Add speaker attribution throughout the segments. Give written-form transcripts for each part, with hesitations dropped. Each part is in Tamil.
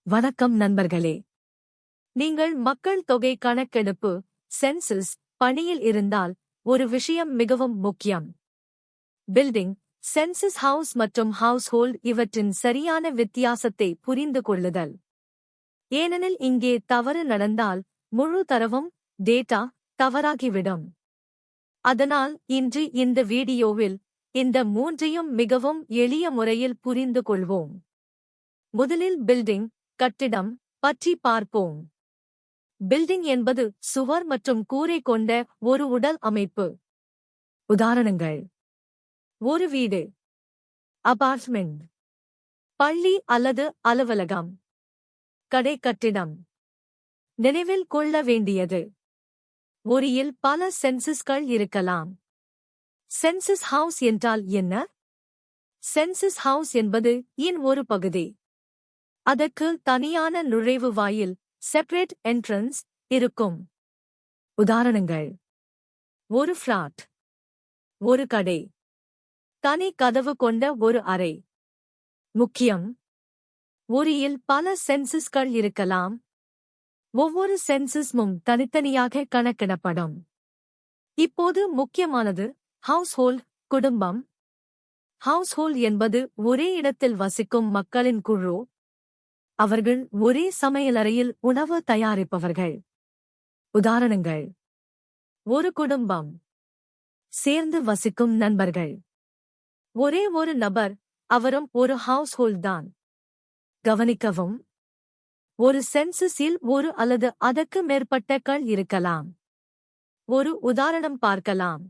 Speaker 1: வணக்கம் நண்பர்களே. நீங்கள் மக்கள் தொகை கணக்கெடுப்பு சென்சஸ் பணியில் இருந்தால் ஒரு விஷயம் மிகவும் முக்கியம். பில்டிங், சென்சஸ் ஹவுஸ் மற்றும் ஹவுஸ்ஹோல்ட் இவற்றின் சரியான வித்தியாசத்தை புரிந்து கொள்ளுதல். ஏனெனில் இங்கே தவறு நடந்தால் முழு தரவும் டேட்டா தவறாகிவிடும். அதனால் இன்று இந்த வீடியோவில் இந்த மூன்றையும் மிகவும் எளிய முறையில் புரிந்து கொள்வோம். முதலில் பில்டிங் கட்டிடம் பற்றி பார்ப்போம். பில்டிங் என்பது சுவர் மற்றும் கூரை கொண்ட ஒரு உடல் அமைப்பு. உதாரணங்கள்: ஒரு வீடு, அபார்ட்மெண்ட், பள்ளி அல்லது அலுவலகம், கடை கட்டிடம். நினைவில் கொள்ள வேண்டியது: ஒரியில் பல சென்சஸ்கள் இருக்கலாம். சென்சஸ் ஹவுஸ் என்றால் என்ன? சென்சஸ் ஹவுஸ் என்பது இன் ஒரு பகுதி. அதற்கு தனியான நுழைவு வாயில் செப்பரேட் என்ட்ரன்ஸ் இருக்கும். உதாரணங்கள்: ஒரு ஃபிளாட், ஒரு கடை, தனி கதவு கொண்ட ஒரு அறை. முக்கியம்: ஒரியில் பல சென்சஸ்கள் இருக்கலாம். ஒவ்வொரு சென்சஸும் தனித்தனியாக கணக்கிடப்படும். இப்போது முக்கியமானது ஹவுஸ்ஹோல்ட் குடும்பம். ஹவுஸ்ஹோல்ட் என்பது ஒரே இடத்தில் வசிக்கும் மக்களின் குழு. அவர்கள் ஒரே சமையலறையில் உணவு தயாரிப்பவர்கள். உதாரணங்கள்: ஒரு குடும்பம், சேர்ந்து வசிக்கும் நண்பர்கள். ஒரே ஒரு நபர், அவரும் ஒரு ஹவுஸ்ஹோல்ட் தான். கவனிக்கவும்: ஒரு சென்சஸில் ஒரு அல்லது அதற்கு மேற்பட்ட கள் இருக்கலாம். ஒரு உதாரணம் பார்க்கலாம்.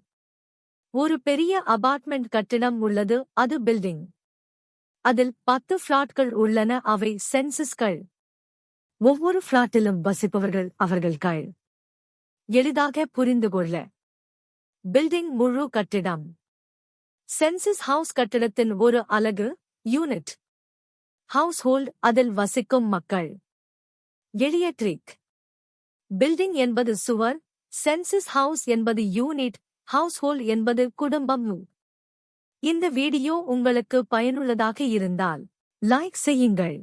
Speaker 1: ஒரு பெரிய அபார்ட்மெண்ட் கட்டிடம் உள்ளது, அது பில்டிங். அதில் 10 ஃபிளாட்கள் உள்ளன, அவை சென்சஸ்கள். ஒவ்வொரு ஃபிளாட்டிலும் வசிப்பவர்கள் அவர்கள் கள். எளிதாக புரிந்து கொள்ள: பில்டிங் முழு கட்டிடம். சென்சஸ் ஹவுஸ் கட்டிடத்தின் ஒரு அலகு, யூனிட். ஹவுஸ்ஹோல்ட் அதில் வசிக்கும் மக்கள். எளிய ட்ரிக்: பில்டிங் என்பது சுவர், சென்சஸ் ஹவுஸ் என்பது யூனிட், ஹவுஸ்ஹோல்ட் என்பது குடும்பம். இந்த வீடியோ உங்களுக்கு பயனுள்ளதாக இருந்தால் லைக் செய்யுங்கள்.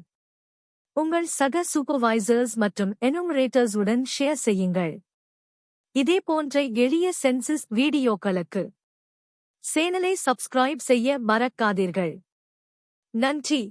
Speaker 1: உங்கள் சக சூப்பர்வைசர்ஸ் மற்றும் எனுமரேட்டர்ஸ் உடன் ஷேர் செய்யுங்கள். இதேபோன்ற எளிய சென்சஸ் வீடியோக்களுக்கு சேனலை சப்ஸ்கிரைப் செய்ய மறக்காதீர்கள். நன்றி.